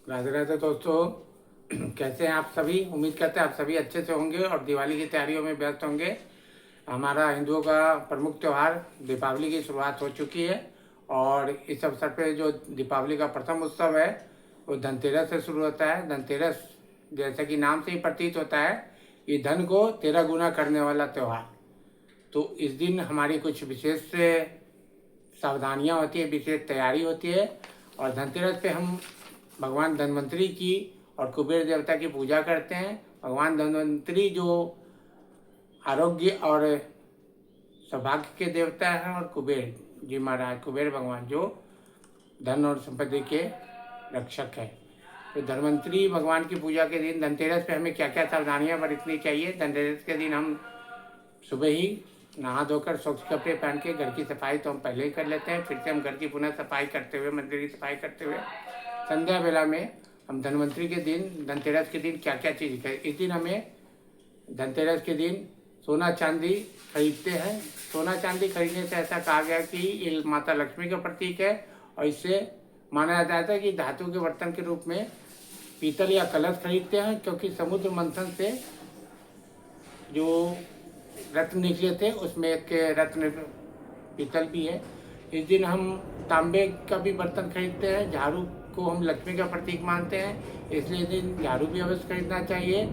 राधे राधे दोस्तों। कैसे हैं आप सभी? उम्मीद करते हैं आप सभी अच्छे से होंगे और दिवाली की तैयारियों में व्यस्त होंगे। हमारा हिंदुओं का प्रमुख त्यौहार दीपावली की शुरुआत हो चुकी है और इस अवसर पे जो दीपावली का प्रथम उत्सव है वो धनतेरस से शुरू होता है। धनतेरस जैसे कि नाम से ही प्रतीत होता है, ये धन को 13 गुना करने वाला त्यौहार। तो इस दिन हमारी कुछ विशेष सावधानियां होती है, विशेष तैयारी होती है। और धनतेरस पे हम भगवान धन्वंतरी की और कुबेर देवता की पूजा करते हैं। भगवान धन्वंतरी जो आरोग्य और सौभाग्य के देवता हैं और कुबेर जी महाराज, कुबेर भगवान जो धन और संपत्ति के रक्षक है। तो धन्वंतरी भगवान की पूजा के दिन धनतेरस पे हमें क्या क्या सावधानियां बरतनी चाहिए। धनतेरस के दिन हम सुबह ही नहा धोकर स्वच्छ कपड़े पहन के घर की सफाई तो हम पहले ही कर लेते हैं, फिर से हम घर की पुनः सफाई करते हुए, मंदिर की सफाई करते हुए संध्या वेला में हम धनवंतरी के दिन, धनतेरस के दिन क्या क्या चीज़ करें। इस दिन हमें धनतेरस के दिन सोना चांदी खरीदते हैं। सोना चांदी खरीदने से ऐसा कहा गया कि ये माता लक्ष्मी का प्रतीक है और इससे माना जाता है कि धातु के बर्तन के रूप में पीतल या कलश खरीदते हैं, क्योंकि समुद्र मंथन से जो रत्न निकले थे उसमें एक रत्न पीतल भी है। इस दिन हम तांबे का भी बर्तन खरीदते हैं। झाड़ू को हम लक्ष्मी का प्रतीक मानते हैं, इसलिए इस दिन झाड़ू भी अवश्य खरीदना चाहिए।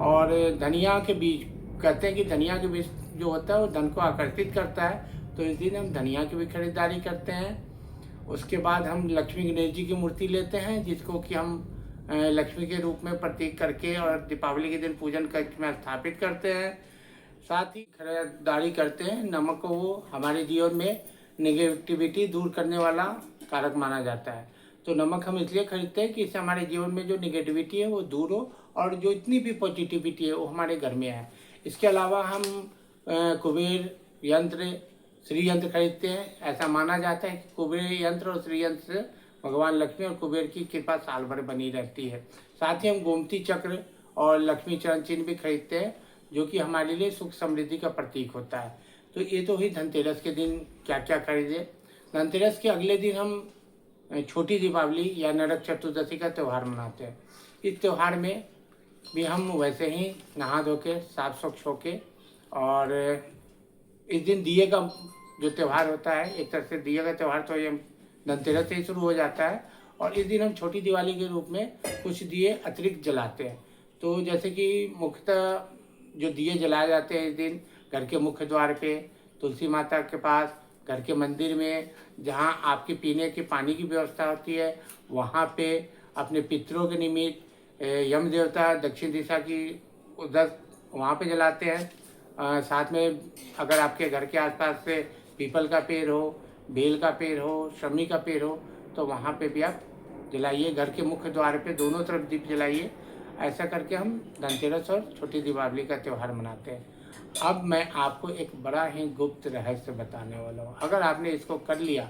और धनिया के बीज, कहते हैं कि धनिया के बीज जो होता है वो धन को आकर्षित करता है, तो इस दिन हम धनिया की भी खरीदारी करते हैं। उसके बाद हम लक्ष्मी गणेश जी की मूर्ति लेते हैं, जिसको कि हम लक्ष्मी के रूप में प्रतीक करके और दीपावली के दिन पूजन कक्ष में स्थापित करते हैं। साथ ही खरीदारी करते हैं। नमक को वो हमारे जीवन में नेगेटिविटी दूर करने वाला कारक माना जाता है। तो नमक हम इसलिए खरीदते हैं कि इससे हमारे जीवन में जो नेगेटिविटी है वो दूर हो और जो इतनी भी पॉजिटिविटी है वो हमारे घर में आए। इसके अलावा हम कुबेर यंत्र, श्री यंत्र खरीदते हैं। ऐसा माना जाता है कि कुबेर यंत्र और श्री यंत्र से भगवान लक्ष्मी और कुबेर की कृपा साल भर बनी रहती है। साथ ही हम गोमती चक्र और लक्ष्मी चरण चिन्ह भी खरीदते हैं, जो कि हमारे लिए सुख समृद्धि का प्रतीक होता है। तो ये तो हुई धनतेरस के दिन क्या क्या खरीदे। धनतेरस के अगले दिन हम छोटी दीपावली या नरक चतुर्दशी का त्यौहार मनाते हैं। इस त्यौहार में भी हम वैसे ही नहा धो के साफ स्वच्छ होके, और इस दिन दिए का जो त्यौहार होता है, एक तरह से दिए का त्यौहार तो ये धनतेरस से ही शुरू हो जाता है। और इस दिन हम छोटी दिवाली के रूप में कुछ दिए अतिरिक्त जलाते हैं। तो जैसे कि मुख्यतः जो दिए जलाए जाते हैं इस दिन घर के मुख्य द्वार पे, तुलसी माता के पास, घर के मंदिर में, जहाँ आपके पीने के पानी की व्यवस्था होती है वहाँ पे, अपने पितरों के निमित्त, यम देवता दक्षिण दिशा की उधर वहाँ पे जलाते हैं। साथ में अगर आपके घर के आसपास से पीपल का पेड़ हो, बेल का पेड़ हो, शमी का पेड़ हो, तो वहाँ पे भी आप जलाइए। घर के मुख्य द्वार पे दोनों तरफ दीप जलाइए। ऐसा करके हम धनतेरस और छोटी दीपावली का त्यौहार मनाते हैं। अब मैं आपको एक बड़ा ही गुप्त रहस्य बताने वाला हूँ। अगर आपने इसको कर लिया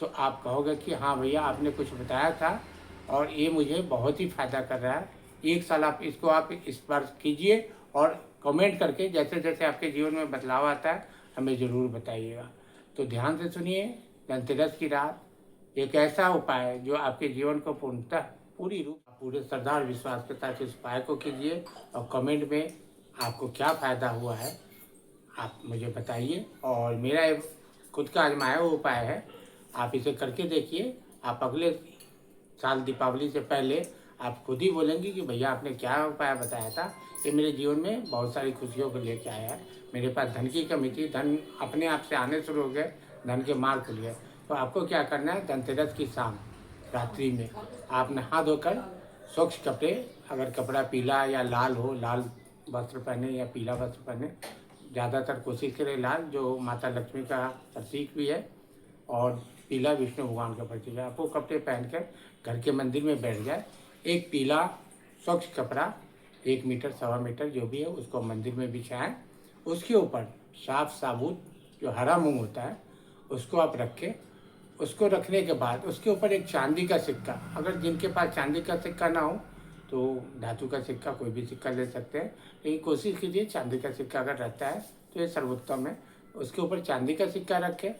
तो आप कहोगे कि हाँ भैया, आपने कुछ बताया था और ये मुझे बहुत ही फ़ायदा कर रहा है। एक साल आप इस बार कीजिए और कमेंट करके जैसे जैसे आपके जीवन में बदलाव आता है हमें ज़रूर बताइएगा। तो ध्यान से सुनिए। धनतेरस की रात एक ऐसा उपाय है जो आपके जीवन को पूर्णतः पूरे श्रद्धा और विश्वास के साथ इस उपाय को कीजिए और कमेंट में आपको क्या फ़ायदा हुआ है आप मुझे बताइए। और मेरा एक खुद का आजमाया हुआ उपाय है, आप इसे करके देखिए। आप अगले साल दीपावली से पहले आप खुद ही बोलेंगे कि भैया आपने क्या उपाय बताया था, ये मेरे जीवन में बहुत सारी खुशियों को लेके आया है। मेरे पास धन की कमी थी, धन अपने आप से आने शुरू हो गए, धन के मार्ग खुल गए। तो आपको क्या करना है, धनतेरस की शाम रात्रि में आप नहा धोकर स्वच्छ कपड़े, अगर कपड़ा पीला या लाल हो, लाल वस्त्र पहने या पीला वस्त्र पहने, ज़्यादातर कोशिश करें लाल, जो माता लक्ष्मी का प्रतीक भी है, और पीला विष्णु भगवान का प्रतीक है। आप वो कपड़े पहनकर घर के मंदिर में बैठ जाए। एक पीला स्वच्छ कपड़ा 1 मीटर, 1.25 मीटर जो भी है उसको मंदिर में बिछाएं। उसके ऊपर साफ साबुत जो हरा मूंग होता है उसको आप रखें। उसको रखने के बाद उसके ऊपर एक चांदी का सिक्का, अगर जिनके पास चांदी का सिक्का ना हो तो धातु का सिक्का, कोई भी सिक्का ले सकते हैं, लेकिन कोशिश कीजिए चांदी का सिक्का अगर रहता है तो ये सर्वोत्तम है। उसके ऊपर चांदी का सिक्का रखें।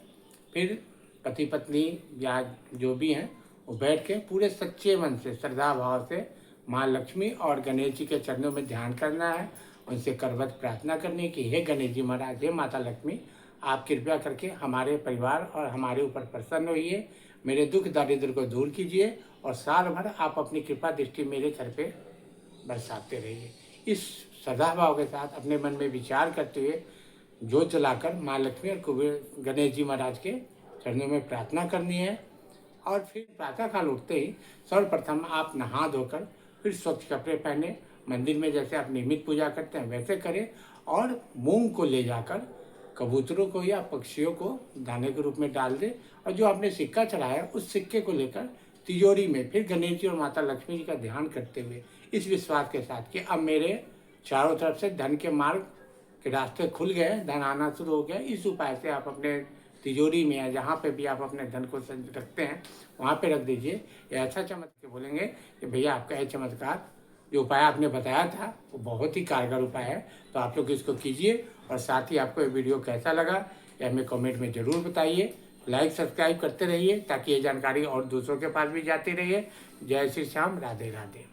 फिर पति पत्नी या जो भी हैं वो बैठ के पूरे सच्चे मन से श्रद्धा भाव से माँ लक्ष्मी और गणेश जी के चरणों में ध्यान करना है, उनसे करवत प्रार्थना करनी कि हे गणेश जी महाराज, हे माता लक्ष्मी, आप कृपया करके हमारे परिवार और हमारे ऊपर प्रसन्न होइए, मेरे दुख दारिद्र को दूर कीजिए और साल भर आप अपनी कृपा दृष्टि मेरे सर पे बरसाते रहिए। इस श्रद्धा भाव के साथ अपने मन में विचार करते हुए जोत जलाकर माँ लक्ष्मी और कुबेर गणेश जी महाराज के चरणों में प्रार्थना करनी है। और फिर प्रातःकाल उठते ही सर्वप्रथम आप नहा धोकर फिर स्वच्छ कपड़े पहने, मंदिर में जैसे आप नियमित पूजा करते हैं वैसे करें, और मूंग को ले जाकर कबूतरों को या पक्षियों को दाने के रूप में डाल दे, और जो आपने सिक्का चढ़ाया उस सिक्के को लेकर तिजोरी में फिर गणेश जी और माता लक्ष्मी जी का ध्यान करते हुए इस विश्वास के साथ कि अब मेरे चारों तरफ से धन के मार्ग के रास्ते खुल गए, धन आना शुरू हो गया, इस उपाय से आप अपने तिजोरी में या जहाँ पे भी आप अपने धन को रखते हैं वहाँ पे रख दीजिए। या ऐसा चमत्कार बोलेंगे कि भैया आपका यह चमत्कार जो उपाय आपने बताया था वो बहुत ही कारगर उपाय है, तो आप लोग इसको कीजिए। और साथ ही आपको ये वीडियो कैसा लगा या हमें कमेंट में ज़रूर बताइए। लाइक सब्सक्राइब करते रहिए ताकि ये जानकारी और दूसरों के पास भी जाती रहिए। जय श्री श्याम, राधे राधे।